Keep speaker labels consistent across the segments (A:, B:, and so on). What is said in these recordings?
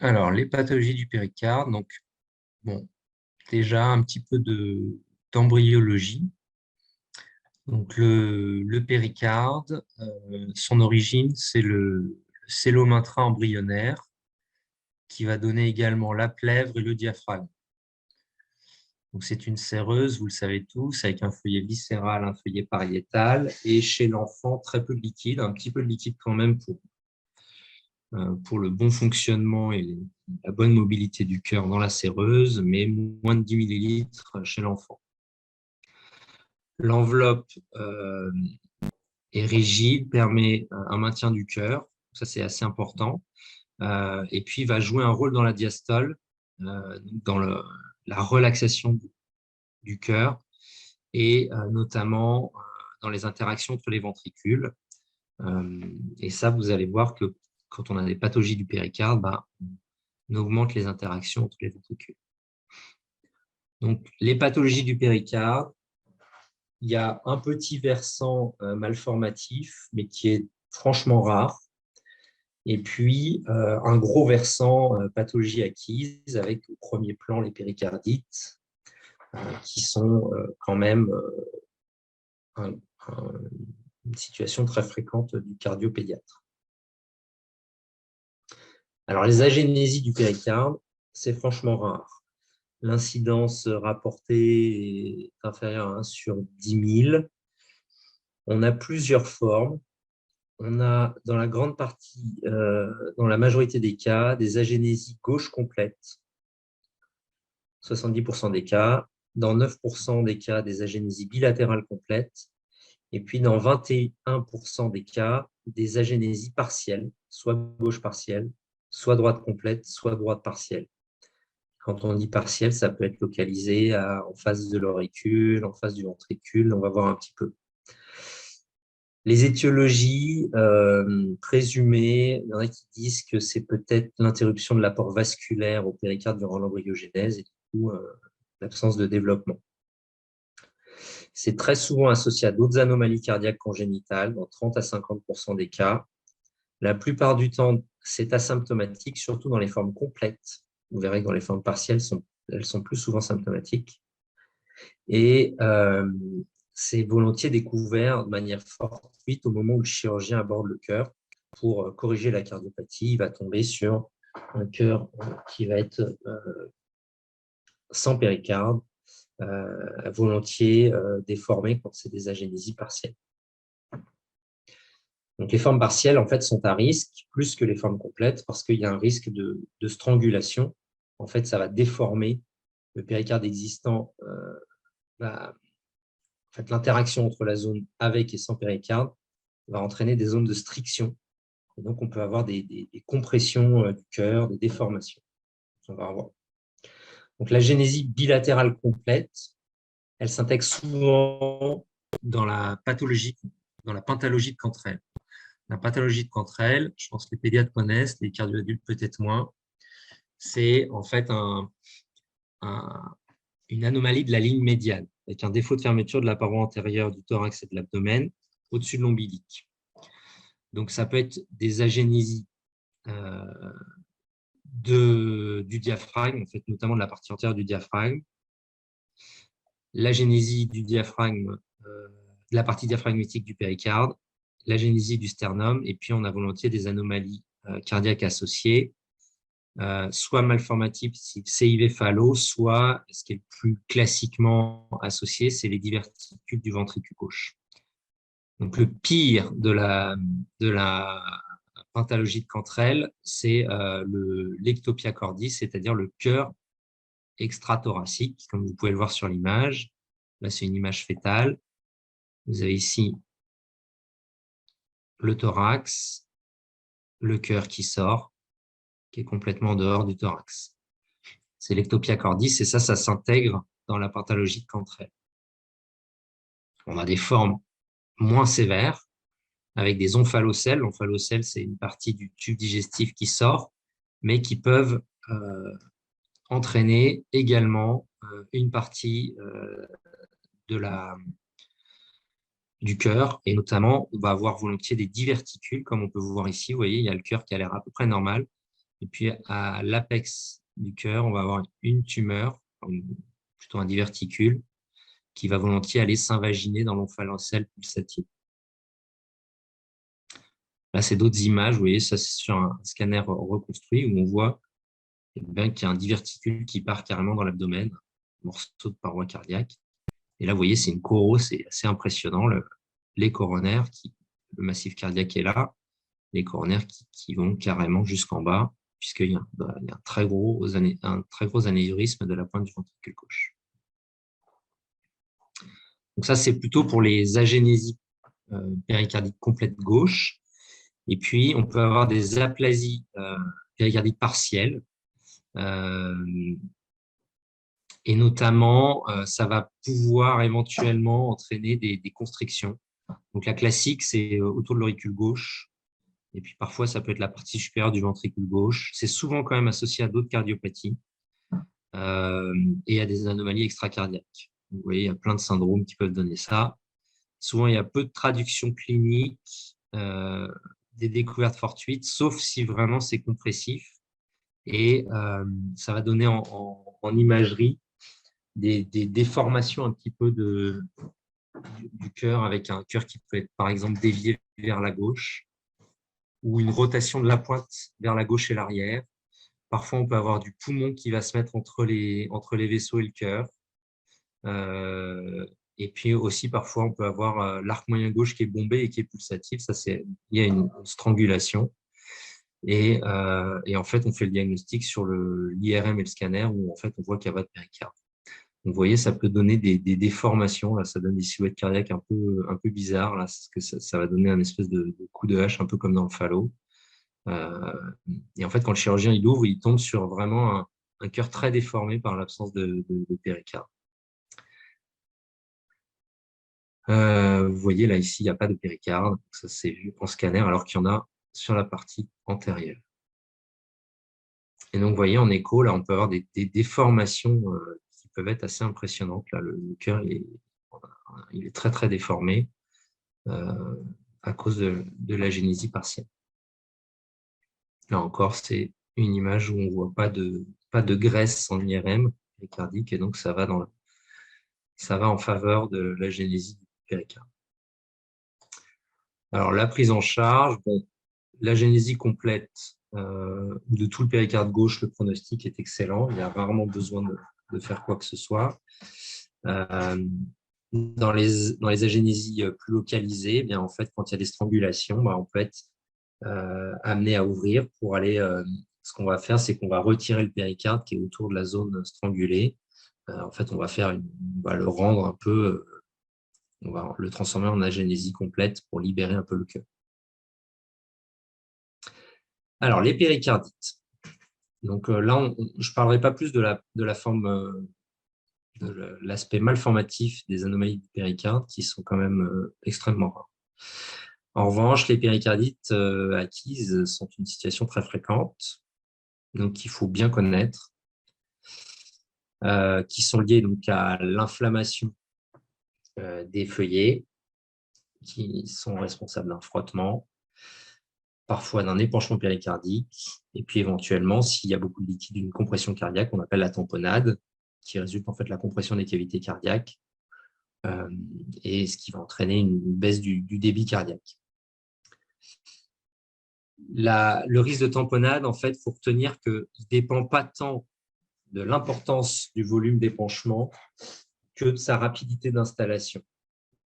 A: Alors, les pathologies du péricarde, donc, bon, déjà un petit peu d'embryologie. Donc, le péricarde, son origine, c'est le cellome intra-embryonnaire qui va donner également la plèvre et le diaphragme. Donc, c'est une séreuse, vous le savez tous, avec un feuillet viscéral, un feuillet pariétal, et chez l'enfant, très peu de liquide, un petit peu de liquide quand même pour le bon fonctionnement et la bonne mobilité du cœur dans la séreuse, mais moins de 10 millilitres chez l'enfant. L'enveloppe est rigide, permet un maintien du cœur, ça c'est assez important, et puis va jouer un rôle dans la diastole, dans la relaxation du cœur, et notamment dans les interactions entre les ventricules. Et ça, vous allez voir que quand on a des pathologies du péricarde, on augmente les interactions entre les ventricules. Donc, les pathologies du péricarde, il y a un petit versant malformatif, mais qui est franchement rare. Et puis, un gros versant pathologie acquise, avec au premier plan les péricardites, qui sont quand même une situation très fréquente du cardiopédiatre. Alors, les agénésies du péricarde, c'est franchement rare. L'incidence rapportée est inférieure à 1 sur 10 000. On a plusieurs formes. On a dans la grande partie, dans la majorité des cas, des agénésies gauche complètes, 70% des cas. Dans 9% des cas, des agénésies bilatérales complètes. Et puis dans 21% des cas, des agénésies partielles, soit gauche partielle, soit droite complète, soit droite partielle. Quand on dit partielle, ça peut être localisé en face de l'auricule, en face du ventricule. On va voir un petit peu. Les étiologies présumées, il y en a qui disent que c'est peut-être l'interruption de l'apport vasculaire au péricarde durant l'embryogénèse et du coup l'absence de développement. C'est très souvent associé à d'autres anomalies cardiaques congénitales, dans 30 à 50% des cas. La plupart du temps, c'est asymptomatique, surtout dans les formes complètes. Vous verrez que dans les formes partielles, elles sont plus souvent symptomatiques. Et c'est volontiers découvert de manière fortuite au moment où le chirurgien aborde le cœur pour corriger la cardiopathie. Il va tomber sur un cœur qui va être sans péricarde, volontiers déformé quand c'est des agénésies partielles. Donc, les formes partielles, en fait, sont à risque plus que les formes complètes parce qu'il y a un risque de strangulation. En fait, ça va déformer le péricarde existant. En fait, l'interaction entre la zone avec et sans péricarde va entraîner des zones de striction. Et donc, on peut avoir des compressions du cœur, des déformations. On va revoir. Donc, la génésie bilatérale complète, elle s'intègre souvent dans la pathologie, dans la pentalogie de Cantrell. La pathologie de Cantrell, je pense que les pédiatres connaissent, les cardio-adultes peut-être moins, c'est en fait une anomalie de la ligne médiane, avec un défaut de fermeture de la paroi antérieure du thorax et de l'abdomen au-dessus de l'ombilique. Donc, ça peut être des agénésies du diaphragme, en fait, notamment de la partie antérieure du diaphragme, l'agénésie du diaphragme, de la partie diaphragmatique du péricarde, l'agénésie du sternum, et puis on a volontiers des anomalies cardiaques associées, soit malformatives CIV-phallo, soit, ce qui est le plus classiquement associé, c'est les diverticules du ventricule gauche. Donc, le pire de la pentalogie de Cantrell, c'est l'ectopia cordis, c'est-à-dire le cœur extrathoracique, comme vous pouvez le voir sur l'image. Là, c'est une image fœtale. Vous avez ici le thorax, le cœur qui sort, qui est complètement en dehors du thorax. C'est l'ectopia cordis, et ça s'intègre dans la pentalogie de Cantrell. On a des formes moins sévères, avec des omphalocèles. L'omphalocèle, c'est une partie du tube digestif qui sort, mais qui peuvent entraîner également une partie du cœur, et notamment, on va avoir volontiers des diverticules, comme on peut vous voir ici. Vous voyez, il y a le cœur qui a l'air à peu près normal, Et puis, à l'apex du cœur, on va avoir une tumeur, plutôt un diverticule, qui va volontiers aller s'invaginer dans l'omphalocèle pulsatif. Là, c'est d'autres images. Vous voyez, ça, c'est sur un scanner reconstruit où on voit qu'il y a un diverticule qui part carrément dans l'abdomen, un morceau de paroi cardiaque. Et là, vous voyez, c'est une choro, c'est assez impressionnant. Les coronaires, le massif cardiaque est là, les coronaires qui vont carrément jusqu'en bas, puisqu'il y a un très gros anévrisme de la pointe du ventricule gauche. Donc ça, c'est plutôt pour les agénésies péricardiques complètes gauche. Et puis, on peut avoir des aplasies péricardiques partielles. Et notamment, ça va pouvoir éventuellement entraîner des constrictions. Donc, la classique, c'est autour de l'auricule gauche. Et puis, parfois, ça peut être la partie supérieure du ventricule gauche. C'est souvent quand même associé à d'autres cardiopathies et à des anomalies extracardiaques. Vous voyez, il y a plein de syndromes qui peuvent donner ça. Souvent, il y a peu de traduction clinique, des découvertes fortuites, sauf si vraiment c'est compressif. Et ça va donner en imagerie des déformations un petit peu du cœur, avec un cœur qui peut être, par exemple, dévié vers la gauche, ou une rotation de la pointe vers la gauche et l'arrière. Parfois, on peut avoir du poumon qui va se mettre entre les vaisseaux et le cœur. Et puis aussi, parfois, on peut avoir l'arc moyen gauche qui est bombé et qui est pulsatif. Ça, il y a une strangulation. Et en fait, on fait le diagnostic sur l'IRM et le scanner où en fait, on voit qu'il n'y a pas de péricarde. Donc, vous voyez, ça peut donner des déformations. Là, ça donne des silhouettes cardiaques un peu bizarres. Là, parce que ça va donner un espèce de coup de hache, un peu comme dans le phallo. Et en fait, quand le chirurgien il ouvre, il tombe sur vraiment un cœur très déformé par l'absence de péricarde. Vous voyez, là, ici, il n'y a pas de péricarde. Ça, c'est vu en scanner, alors qu'il y en a sur la partie antérieure. Et donc, vous voyez, en écho, là, on peut avoir des déformations qui peuvent être assez impressionnantes. Là, le cœur, il est très, très déformé à cause de l'agénésie partielle. Là encore, c'est une image où on ne voit pas de graisse en IRM péricardique, et donc ça va en faveur de l'agénésie du péricarde. Alors, la prise en charge, l'agénésie complète de tout le péricarde gauche, le pronostic est excellent. Il y a rarement besoin de faire quoi que ce soit. Dans les agénésies plus localisées, eh bien, en fait, quand il y a des strangulations, on peut être amené à ouvrir pour aller. Ce qu'on va faire, c'est qu'on va retirer le péricarde qui est autour de la zone strangulée. En fait, on va le rendre un peu, on va le transformer en agénésie complète pour libérer un peu le cœur. Alors, les péricardites. Donc là, je ne parlerai pas plus de la forme, de l'aspect malformatif des anomalies du péricarde, qui sont quand même extrêmement rares. En revanche, les péricardites acquises sont une situation très fréquente, donc qu'il faut bien connaître, qui sont liées donc à l'inflammation des feuillets, qui sont responsables d'un frottement, parfois d'un épanchement péricardique, et puis éventuellement, s'il y a beaucoup de liquide, une compression cardiaque, on appelle la tamponade, qui résulte en fait de la compression des cavités cardiaques, et ce qui va entraîner une baisse du débit cardiaque. Le risque de tamponade, en fait, il faut retenir qu'il ne dépend pas tant de l'importance du volume d'épanchement que de sa rapidité d'installation.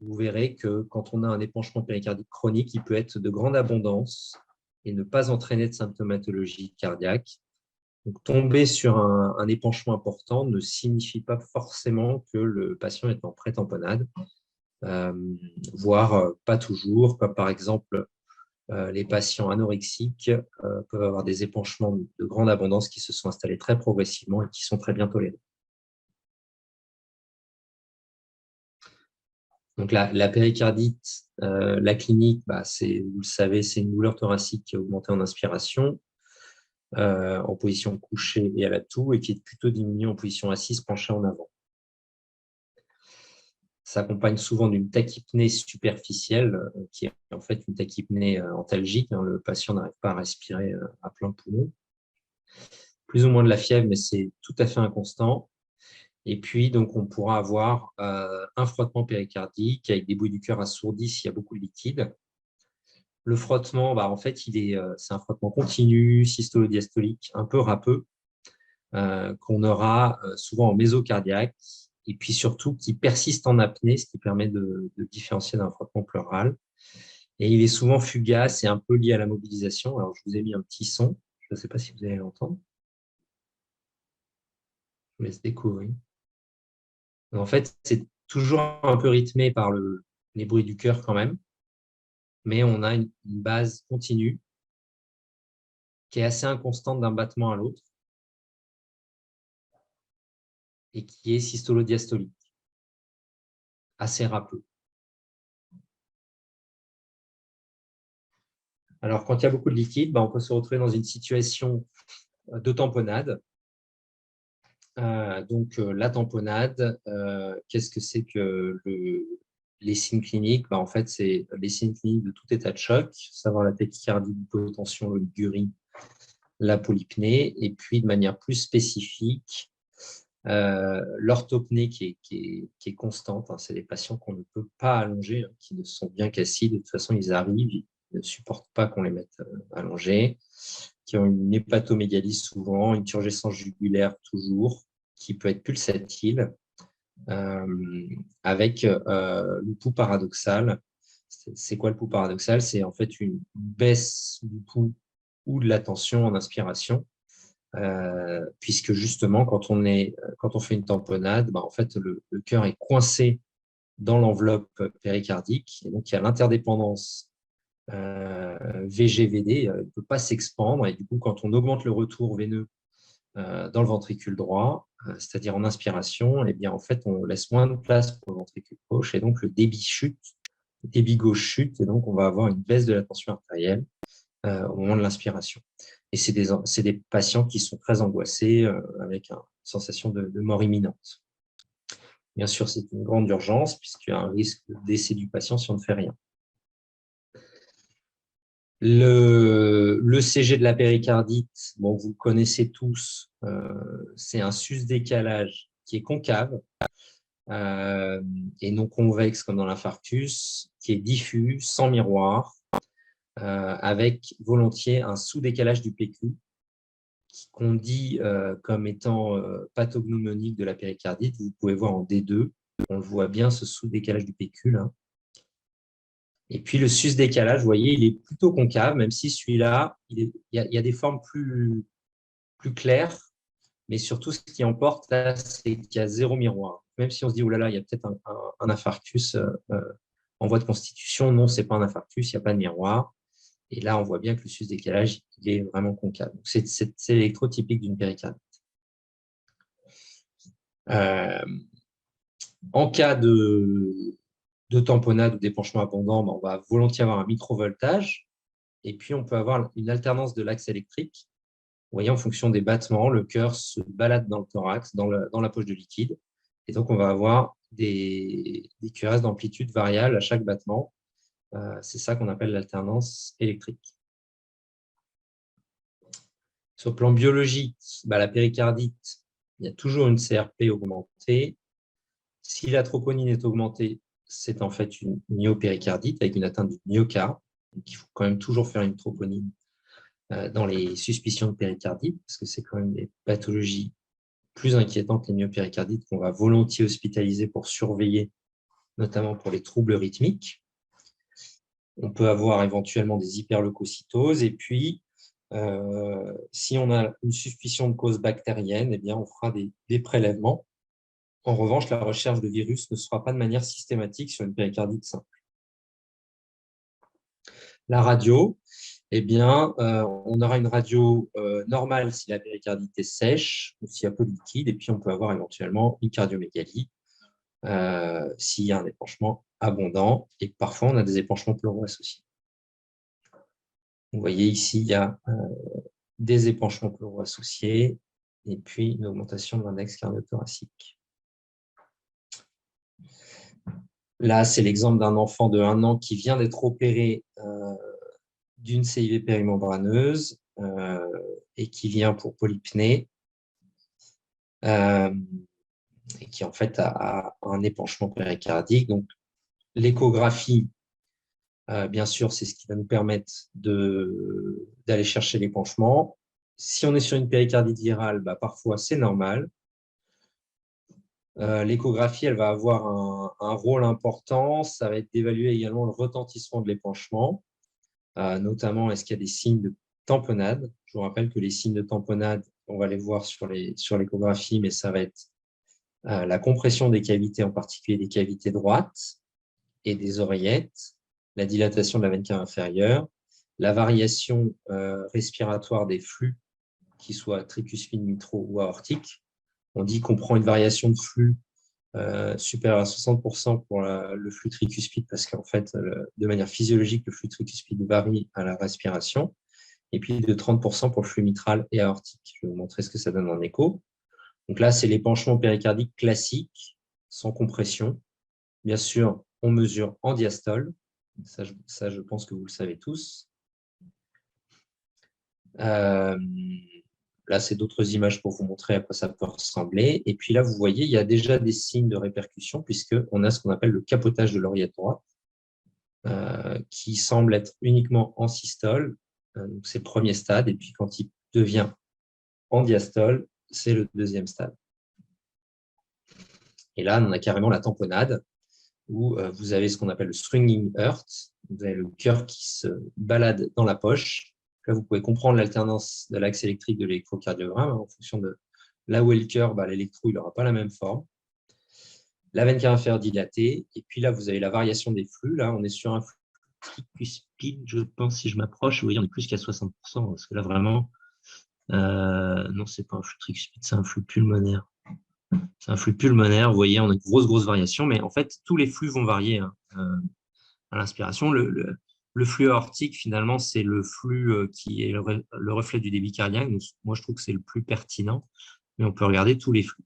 A: Vous verrez que quand on a un épanchement péricardique chronique, il peut être de grande abondance et ne pas entraîner de symptomatologie cardiaque. Donc, tomber sur un épanchement important ne signifie pas forcément que le patient est en pré-tamponade, voire pas toujours, comme par exemple les patients anorexiques peuvent avoir des épanchements de grande abondance qui se sont installés très progressivement et qui sont très bien tolérés. Donc la péricardite, la clinique, vous le savez, c'est une douleur thoracique qui est augmentée en inspiration, en position couchée et à la toux, et qui est plutôt diminuée en position assise, penchée en avant. Ça s'accompagne souvent d'une tachypnée superficielle, qui est en fait une tachypnée antalgique. Le patient n'arrive pas à respirer à plein poumon. plus ou moins de la fièvre, mais c'est tout à fait inconstant. Et puis, donc, on pourra avoir un frottement péricardique avec des bruits du cœur assourdis s'il y a beaucoup de liquide. Le frottement, en fait, c'est un frottement continu, systolo-diastolique, un peu râpeux, qu'on aura souvent en mésocardiaque, et puis surtout qui persiste en apnée, ce qui permet de différencier d'un frottement pleural. Et il est souvent fugace et un peu lié à la mobilisation. Alors, je vous ai mis un petit son, je ne sais pas si vous allez l'entendre. Je vous laisse découvrir. En fait, c'est toujours un peu rythmé par les bruits du cœur quand même, mais on a une base continue qui est assez inconstante d'un battement à l'autre et qui est systolo-diastolique, assez râpeux. Alors, quand il y a beaucoup de liquide, on peut se retrouver dans une situation de tamponnade. La tamponnade, qu'est-ce que c'est que les signes cliniques? En fait, c'est les signes cliniques de tout état de choc, savoir la tachycardie, l'hypotension, l'oligurie, la polypnée, et puis de manière plus spécifique, l'orthopnée qui est constante. C'est des patients qu'on ne peut pas allonger, qui ne sont bien qu'assis. De toute façon, ils arrivent, ils ne supportent pas qu'on les mette allongés, qui ont une hépatomégalie souvent, une turgescence jugulaire toujours, qui peut être pulsatile, avec le pouls paradoxal. C'est quoi le pouls paradoxal? C'est en fait une baisse du pouls ou de la tension en inspiration, puisque justement, quand on fait une tamponnade, en fait, le cœur est coincé dans l'enveloppe péricardique, et donc il y a l'interdépendance VG-VD, il ne peut pas s'expandre, et du coup, quand on augmente le retour veineux dans le ventricule droit, c'est-à-dire en inspiration, eh bien, en fait, on laisse moins de place pour le ventricule gauche, et donc le débit chute, le débit gauche chute, et donc on va avoir une baisse de la tension artérielle au moment de l'inspiration. Et c'est des patients qui sont très angoissés avec une sensation de mort imminente. Bien sûr, c'est une grande urgence puisqu'il y a un risque de décès du patient si on ne fait rien. Le CG de la péricardite, vous le connaissez tous, c'est un sus-décalage qui est concave et non convexe comme dans l'infarctus, qui est diffus, sans miroir, avec volontiers un sous-décalage du PQ, qu'on dit comme étant pathognomonique de la péricardite. Vous pouvez voir en D2, on le voit bien, ce sous-décalage du PQ, là. Et puis le sus-décalage, vous voyez, il est plutôt concave, même si celui-là, il y a des formes plus claires, mais surtout, ce qui emporte, là, c'est qu'il y a zéro miroir. Même si on se dit, oh là là, il y a peut-être un infarctus en voie de constitution, non, ce n'est pas un infarctus, il n'y a pas de miroir. Et là, on voit bien que le sus-décalage, il est vraiment concave. C'est l'électrotypique d'une péricardite. En cas de tamponnade ou d'épanchement abondant, on va volontiers avoir un microvoltage. Et puis, on peut avoir une alternance de l'axe électrique. Vous voyez, en fonction des battements, le cœur se balade dans le thorax, dans la poche de liquide. Et donc, on va avoir des QRS d'amplitude variable à chaque battement. C'est ça qu'on appelle l'alternance électrique. Sur le plan biologique, la péricardite, il y a toujours une CRP augmentée. Si la troponine est augmentée, c'est en fait une myopéricardite avec une atteinte du myocarde. Donc, il faut quand même toujours faire une troponine dans les suspicions de péricardite, parce que c'est quand même des pathologies plus inquiétantes, les myopéricardites, qu'on va volontiers hospitaliser pour surveiller, notamment pour les troubles rythmiques. On peut avoir éventuellement des hyperleucocytoses, et puis si on a une suspicion de cause bactérienne, eh bien, on fera des prélèvements. En revanche, la recherche de virus ne se fera pas de manière systématique sur une péricardite simple. La radio, eh bien, on aura une radio normale si la péricardite est sèche ou s'il y a peu de liquide, et puis on peut avoir éventuellement une cardiomégalie s'il y a un épanchement abondant, et parfois on a des épanchements pleuraux associés. Vous voyez ici, il y a des épanchements pleuraux associés et puis une augmentation de l'index cardiothoracique. Là, c'est l'exemple d'un enfant de 1 an qui vient d'être opéré d'une CIV périmembraneuse et qui vient pour polypnée et qui en fait a un épanchement péricardique. Donc, l'échographie, bien sûr, c'est ce qui va nous permettre d'aller chercher l'épanchement. Si on est sur une péricardite virale, parfois c'est normal. L'échographie, elle va avoir un rôle important. Ça va être d'évaluer également le retentissement de l'épanchement, notamment est-ce qu'il y a des signes de tamponnade. Je vous rappelle que les signes de tamponnade, on va les voir sur l'échographie, mais ça va être la compression des cavités, en particulier des cavités droites et des oreillettes, la dilatation de la veine cave inférieure, la variation respiratoire des flux, qu'ils soient tricuspides, mitraux ou aortiques. On dit qu'on prend une variation de flux supérieure à 60% pour le flux tricuspide parce qu'en fait, de manière physiologique, le flux tricuspide varie à la respiration. Et puis de 30% pour le flux mitral et aortique. Je vais vous montrer ce que ça donne en écho. Donc là, c'est l'épanchement péricardique classique, sans compression. Bien sûr, on mesure en diastole. Ça, je pense que vous le savez tous. Là, c'est d'autres images pour vous montrer à quoi ça peut ressembler. Et puis là, vous voyez, il y a déjà des signes de répercussion puisqu'on a ce qu'on appelle le capotage de l'oreillette droite qui semble être uniquement en systole. C'est le premier stade. Et puis, quand il devient en diastole, c'est le deuxième stade. Et là, on a carrément la tamponnade où vous avez ce qu'on appelle le swinging heart. Vous avez le cœur qui se balade dans la poche. Là, vous pouvez comprendre l'alternance de l'axe électrique de l'électrocardiogramme. En fonction de là où est le cœur, l'électro, il n'aura pas la même forme. La veine cave inférieure dilatée. Et puis là, vous avez la variation des flux. Là, on est sur un flux tricuspide, je pense, si je m'approche. Vous voyez, on est plus qu'à 60%. Parce que là, vraiment, non, ce n'est pas un flux tricuspide, c'est un flux pulmonaire. C'est un flux pulmonaire. Vous voyez, on a une grosse variation. Mais en fait, tous les flux vont varier à l'inspiration. Le flux aortique, finalement, c'est le flux qui est le reflet du débit cardiaque. Donc, moi, je trouve que c'est le plus pertinent, mais on peut regarder tous les flux.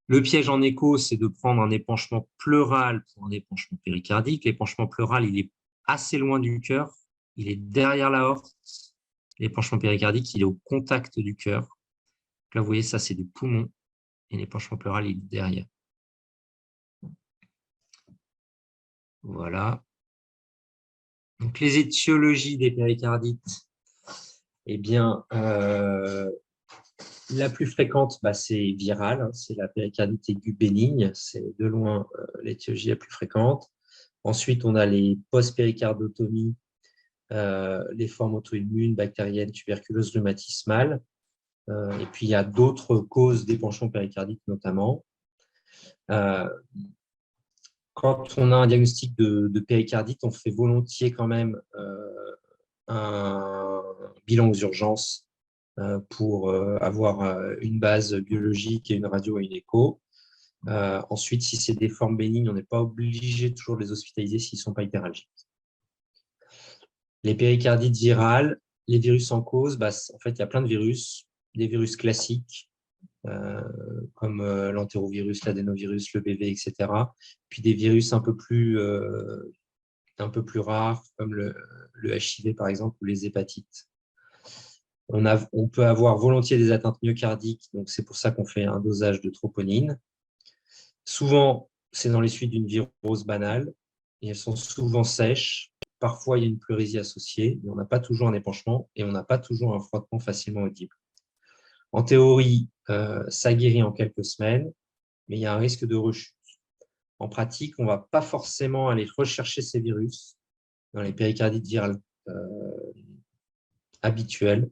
A: Le piège en écho, c'est de prendre un épanchement pleural pour un épanchement péricardique. L'épanchement pleural, il est assez loin du cœur, il est derrière l'aorte. L'épanchement péricardique, il est au contact du cœur. Là, vous voyez, ça, c'est des poumons, et l'épanchement pleural, il est derrière. Voilà. Donc, les étiologies des péricardites, eh bien, la plus fréquente, c'est virale, hein, c'est la péricardite aiguë bénigne, c'est de loin l'étiologie la plus fréquente. Ensuite, on a les post-péricardotomies, les formes auto-immunes, bactériennes, tuberculose rhumatismale. Et puis, il y a d'autres causes d'épanchement péricardique notamment. Quand on a un diagnostic de péricardite, on fait volontiers quand même un bilan aux urgences pour avoir une base biologique et une radio et une écho. Ensuite, si c'est des formes bénignes, on n'est pas obligé toujours de les hospitaliser s'ils ne sont pas hyperalgiques. Les péricardites virales, les virus en cause, en fait, il y a plein de virus, des virus classiques, comme l'entérovirus, l'adénovirus, le BV, etc. Puis des virus un peu plus rares, comme le HIV, par exemple, ou les hépatites. On peut avoir volontiers des atteintes myocardiques, donc c'est pour ça qu'on fait un dosage de troponine. Souvent, c'est dans les suites d'une virose banale, et elles sont souvent sèches. Parfois, il y a une pleurésie associée, mais on n'a pas toujours un épanchement et on n'a pas toujours un frottement facilement audible. En théorie, ça guérit en quelques semaines, mais il y a un risque de rechute. En pratique, on ne va pas forcément aller rechercher ces virus dans les péricardites virales habituelles.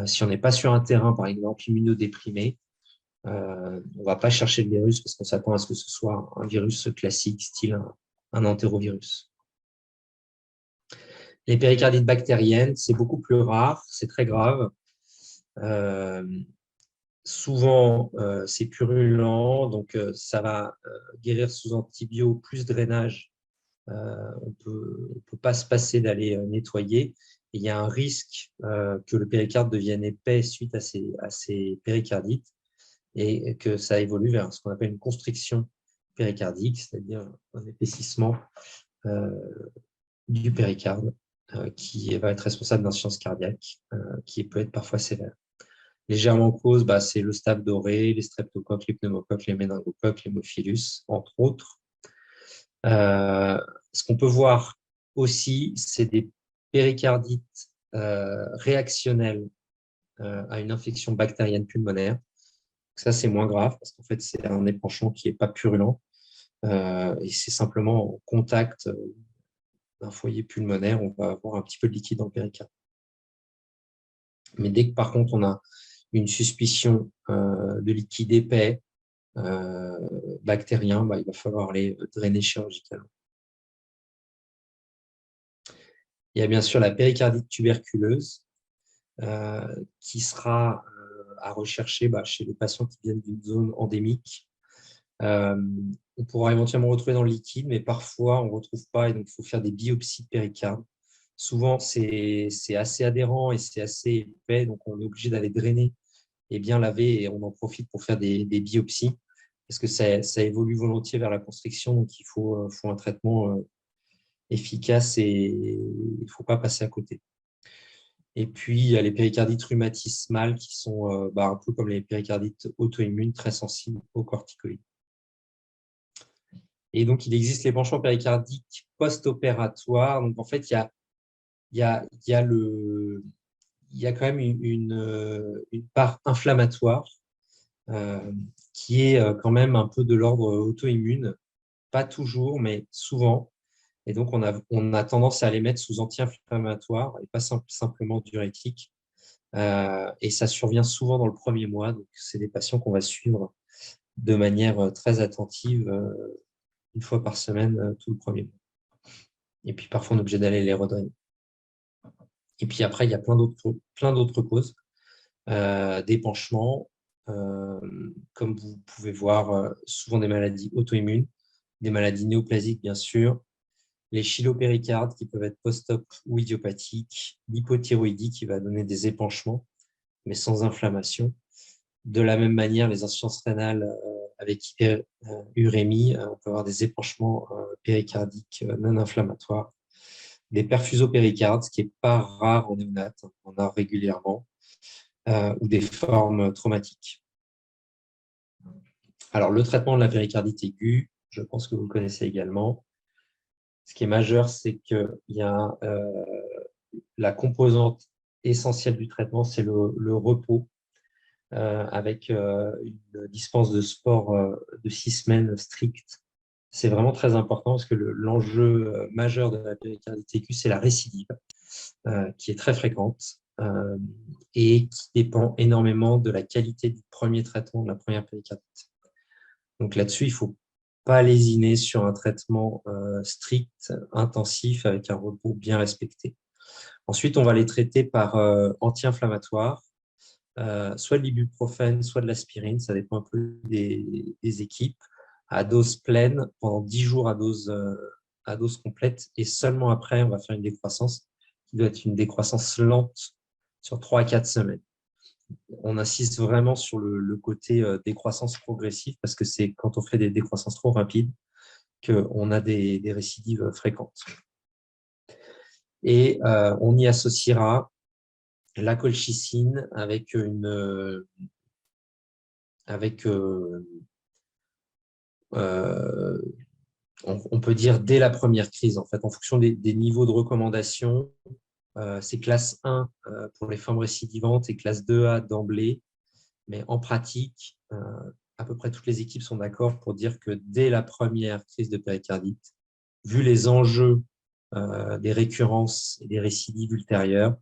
A: Si on n'est pas sur un terrain, par exemple, immunodéprimé, on ne va pas chercher le virus parce qu'on s'attend à ce que ce soit un virus classique, style un entérovirus. Les péricardites bactériennes, c'est beaucoup plus rare, c'est très grave. Souvent, c'est purulent, donc ça va guérir sous antibio plus drainage. On peut pas se passer d'aller nettoyer. Et il y a un risque que le péricarde devienne épais suite à ces péricardites et que ça évolue vers ce qu'on appelle une constriction péricardique, c'est-à-dire un épaississement du péricarde qui va être responsable d'insuffisance cardiaque, qui peut être parfois sévère. Légèrement en cause, c'est le staph doré, les streptocoques, les pneumocoques, les méningocoques, l'hémophilus, entre autres. Ce qu'on peut voir aussi, c'est des péricardites réactionnelles à une infection bactérienne pulmonaire. Ça, c'est moins grave parce qu'en fait, c'est un épanchement qui n'est pas purulent et c'est simplement en contact d'un foyer pulmonaire, on va avoir un petit peu de liquide dans le péricarde. Mais dès que, par contre, on a une suspicion de liquide épais bactérien, il va falloir les drainer chirurgicalement. Il y a bien sûr la péricardite tuberculeuse qui sera à rechercher chez les patients qui viennent d'une zone endémique. On pourra éventuellement retrouver dans le liquide, mais parfois on ne retrouve pas et donc il faut faire des biopsies de péricarde. Souvent, c'est assez adhérent et c'est assez épais, donc on est obligé d'aller drainer et bien laver et on en profite pour faire des biopsies parce que ça évolue volontiers vers la constriction, donc il faut un traitement efficace et il ne faut pas passer à côté. Et puis, il y a les péricardites rhumatismales qui sont un peu comme les péricardites auto-immunes, très sensibles aux corticoïdes. Et donc, il existe l'épanchement péricardique post-opératoire. Donc, en fait, il y a quand même une part inflammatoire qui est quand même un peu de l'ordre auto-immune. Pas toujours, mais souvent. Et donc, on a tendance à les mettre sous anti-inflammatoires et pas simplement diurétiques. Et ça survient souvent dans le premier mois. Donc, c'est des patients qu'on va suivre de manière très attentive une fois par semaine tout le premier mois. Et puis, parfois, on est obligé d'aller les redrainer. Et puis après, il y a plein d'autres causes d'épanchement. Comme vous pouvez voir, souvent des maladies auto-immunes, des maladies néoplasiques, bien sûr, les chylopéricardes qui peuvent être post-op ou idiopathiques, l'hypothyroïdie qui va donner des épanchements, mais sans inflammation. De la même manière, les insuffisances rénales avec hyperurémie, on peut avoir des épanchements péricardiques non inflammatoires, des perfusopéricardes, ce qui n'est pas rare en néonate, on en a régulièrement, ou des formes traumatiques. Alors, le traitement de la péricardite aiguë, je pense que vous le connaissez également. Ce qui est majeur, c'est qu'il y a la composante essentielle du traitement, c'est le repos, avec une dispense de sport de 6 semaines stricte. C'est vraiment très important parce que l'enjeu majeur de la péricardite aiguë, c'est la récidive, qui est très fréquente et qui dépend énormément de la qualité du premier traitement de la première péricardite. Donc là-dessus, il ne faut pas lésiner sur un traitement strict, intensif, avec un repos bien respecté. Ensuite, on va les traiter par anti-inflammatoires, soit de l'ibuprofène, soit de l'aspirine, ça dépend un peu des équipes, à dose pleine pendant 10 jours à dose complète. Et seulement après, on va faire une décroissance qui doit être une décroissance lente sur 3 à 4 semaines. On insiste vraiment sur le côté décroissance progressive parce que c'est quand on fait des décroissances trop rapides qu'on a des récidives fréquentes. Et on y associera la colchicine avec on peut dire dès la première crise, en fait, en fonction des niveaux de recommandation. C'est classe 1 pour les formes récidivantes et classe 2A d'emblée. Mais en pratique, à peu près toutes les équipes sont d'accord pour dire que dès la première crise de péricardite, vu les enjeux des récurrences et des récidives ultérieures,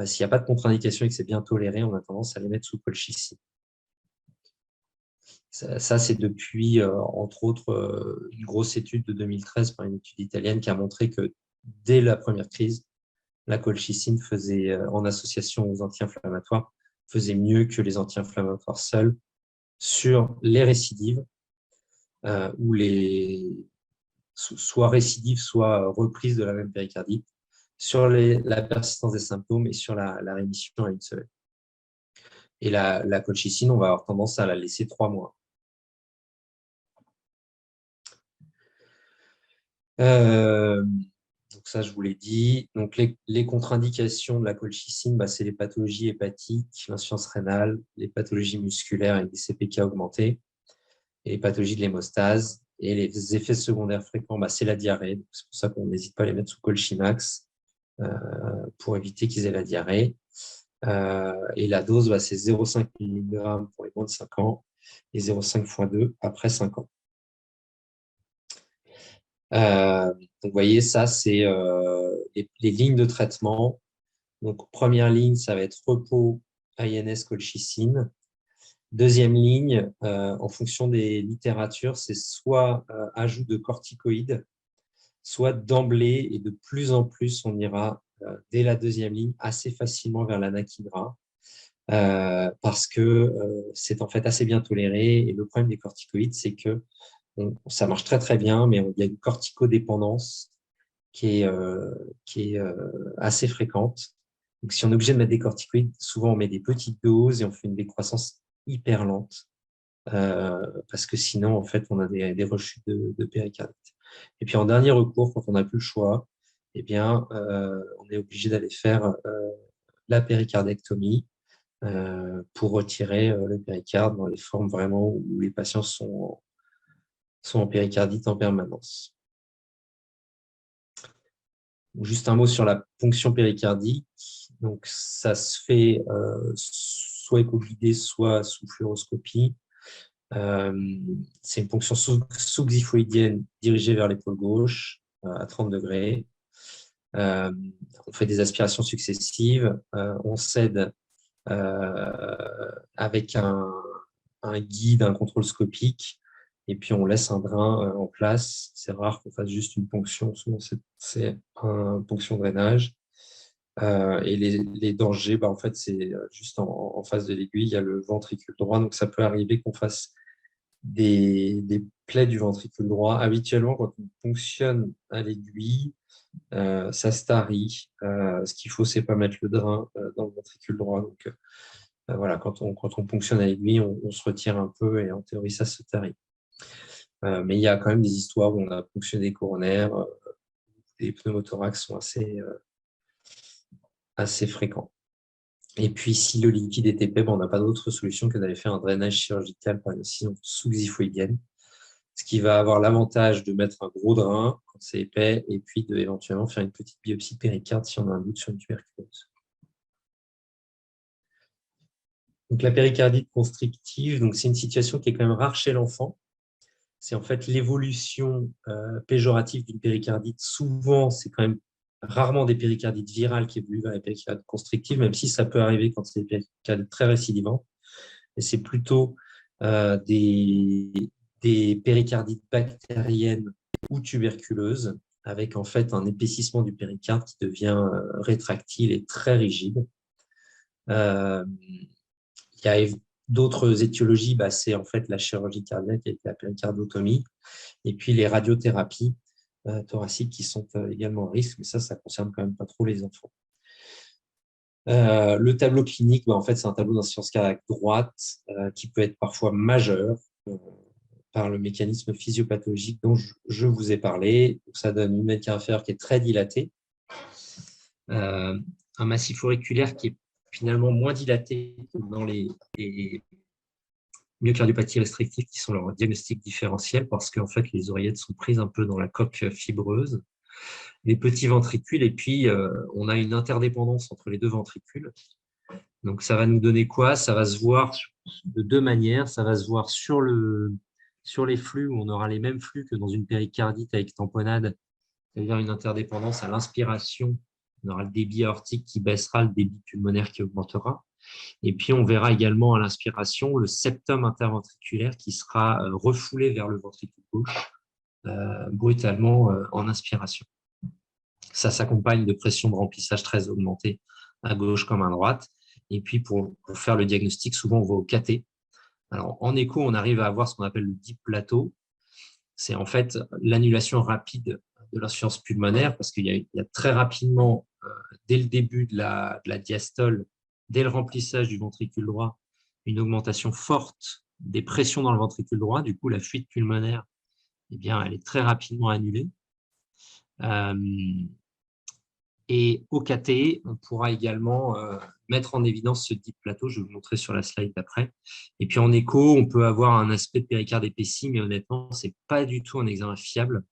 A: s'il n'y a pas de contre-indication et que c'est bien toléré, on a tendance à les mettre sous colchicine. Ça, c'est depuis, entre autres, une grosse étude de 2013 par une étude italienne qui a montré que dès la première crise, la colchicine faisait, en association aux anti-inflammatoires, faisait mieux que les anti-inflammatoires seuls sur les récidives, ou soit récidives, soit reprises de la même péricardite, sur la persistance des symptômes et sur la rémission à une semaine. Et la colchicine, on va avoir tendance à la laisser 3 mois. Donc ça, je vous l'ai dit. Donc, les contre-indications de la colchicine, c'est les pathologies hépatiques, l'insuffisance rénale, les pathologies musculaires avec des CPK augmentés, et les pathologies de l'hémostase. Et les effets secondaires fréquents, c'est la diarrhée. C'est pour ça qu'on n'hésite pas à les mettre sous Colchimax pour éviter qu'ils aient la diarrhée. Et la dose, c'est 0,5 mg pour les moins de 5 ans et 0,5 x 2 après 5 ans. Donc, vous voyez, ça, c'est les lignes de traitement. Donc, première ligne, ça va être repos, INS, colchicine. Deuxième ligne, en fonction des littératures, c'est soit ajout de corticoïdes, soit d'emblée, et de plus en plus, on ira dès la deuxième ligne assez facilement vers l'anakinra, parce que c'est en fait assez bien toléré. Et le problème des corticoïdes, c'est que ça marche très très bien, mais il y a une corticodépendance qui est assez fréquente. Donc, si on est obligé de mettre des corticoïdes, souvent on met des petites doses et on fait une décroissance hyper lente, parce que sinon, en fait, on a des rechutes de péricardite. Et puis, en dernier recours, quand on n'a plus le choix, eh bien, on est obligé d'aller faire la péricardectomie pour retirer le péricarde dans les formes vraiment où les patients sont en péricardite en permanence. Juste un mot sur la ponction péricardique. Donc, ça se fait soit écho-guidé, soit sous fluoroscopie. C'est une ponction sous-xiphoïdienne dirigée vers l'épaule gauche à 30 degrés. On fait des aspirations successives. On s'aide avec un guide, un contrôle scopique, et puis on laisse un drain en place. C'est rare qu'on fasse juste une ponction, souvent c'est une ponction drainage. Et les dangers, en fait, c'est juste en face de l'aiguille, il y a le ventricule droit, donc ça peut arriver qu'on fasse des plaies du ventricule droit. Habituellement, quand on fonctionne à l'aiguille, ça se tarit. Ce qu'il faut, c'est pas mettre le drain dans le ventricule droit. Donc, voilà, quand on ponctionne à l'aiguille, on se retire un peu et en théorie, ça se tarit. Mais il y a quand même des histoires où on a ponctionné des coronaires. Les pneumothorax sont assez fréquents. Et puis, si le liquide est épais, on n'a pas d'autre solution que d'aller faire un drainage chirurgical par une incision sous-xiphoïdienne, ce qui va avoir l'avantage de mettre un gros drain quand c'est épais, et puis éventuellement faire une petite biopsie péricarde si on a un doute sur une tuberculose. Donc, la péricardite constrictive, c'est une situation qui est quand même rare chez l'enfant. C'est en fait l'évolution péjorative d'une péricardite. Souvent, c'est quand même rarement des péricardites virales qui évoluent vers la péricardite constrictive, même si ça peut arriver quand c'est des péricardites très récidivantes. Et c'est plutôt des péricardites bactériennes ou tuberculeuses, avec en fait un épaississement du péricarde qui devient rétractile et très rigide. Il y a d'autres étiologies, c'est en fait la chirurgie cardiaque avec la péricardotomie, et puis les radiothérapies thoraciques qui sont également à risque, mais ça concerne quand même pas trop les enfants. Le tableau clinique, en fait, c'est un tableau d'insuffisance cardiaque droite qui peut être parfois majeur par le mécanisme physiopathologique dont je vous ai parlé. Donc, ça donne une veine inférieure qui est très dilatée, un massif auriculaire qui est finalement moins dilaté que dans les myocardiopathies restrictives qui sont leur diagnostic différentiel, parce qu'en fait, les oreillettes sont prises un peu dans la coque fibreuse, les petits ventricules, et puis on a une interdépendance entre les deux ventricules. Donc, ça va nous donner quoi? Ça va se voir de deux manières. Ça va se voir sur les flux, où on aura les mêmes flux que dans une péricardite avec tamponnade, c'est-à-dire une interdépendance à l'inspiration. On aura le débit aortique qui baissera, le débit pulmonaire qui augmentera. Et puis, on verra également à l'inspiration le septum interventriculaire qui sera refoulé vers le ventricule gauche brutalement en inspiration. Ça s'accompagne de pression de remplissage très augmentée à gauche comme à droite. Et puis, pour faire le diagnostic, souvent, on va au cathé. Alors, en écho, on arrive à avoir ce qu'on appelle le deep plateau. C'est en fait l'annulation rapide de l'insuffisance pulmonaire, parce qu'il y a très rapidement, dès le début de la diastole, dès le remplissage du ventricule droit, une augmentation forte des pressions dans le ventricule droit. Du coup, la fuite pulmonaire, elle est très rapidement annulée. Et au KT, on pourra également mettre en évidence ce deep plateau. Je vais vous montrer sur la slide d'après. Et puis en écho, on peut avoir un aspect de péricarde épaissi, mais honnêtement, ce n'est pas du tout un examen fiable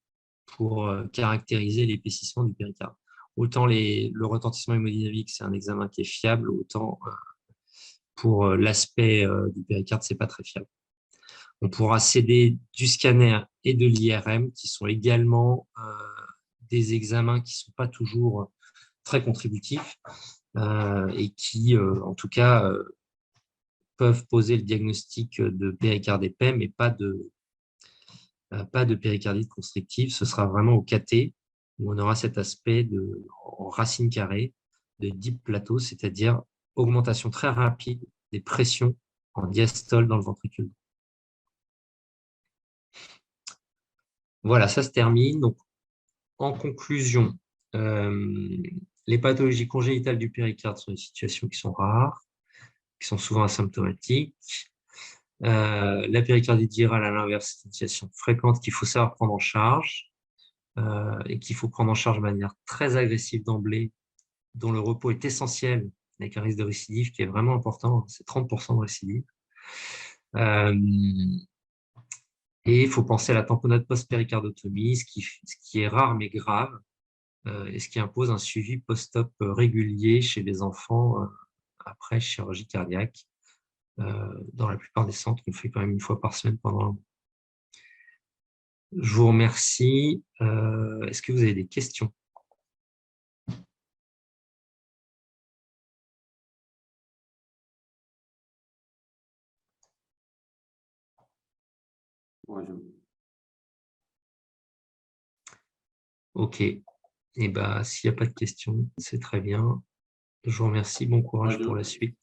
A: pour caractériser l'épaississement du péricarde. Autant le retentissement hémodynamique, c'est un examen qui est fiable, autant pour l'aspect du péricarde, ce n'est pas très fiable. On pourra s'aider du scanner et de l'IRM, qui sont également des examens qui ne sont pas toujours très contributifs et qui, en tout cas, peuvent poser le diagnostic de péricarde épais, mais pas de péricardite constrictive. Ce sera vraiment au KT où on aura cet aspect en racine carrée de deep plateau, c'est-à-dire augmentation très rapide des pressions en diastole dans le ventricule. Voilà, ça se termine. Donc, en conclusion, les pathologies congénitales du péricarde sont des situations qui sont rares, qui sont souvent asymptomatiques. La péricardite virale, à l'inverse, c'est une situation fréquente qu'il faut savoir prendre en charge et qu'il faut prendre en charge de manière très agressive d'emblée, dont le repos est essentiel, avec un risque de récidive qui est vraiment important, c'est 30% de récidive. Et il faut penser à la tamponade post-péricardotomie, ce qui est rare mais grave, et ce qui impose un suivi post-op régulier chez les enfants après chirurgie cardiaque. Dans la plupart des centres, on le fait quand même une fois par semaine pendant un mois. Je vous remercie. Est-ce que vous avez des questions? Ok. Eh ben, s'il n'y a pas de questions, c'est très bien. Je vous remercie. Bon courage pour la suite.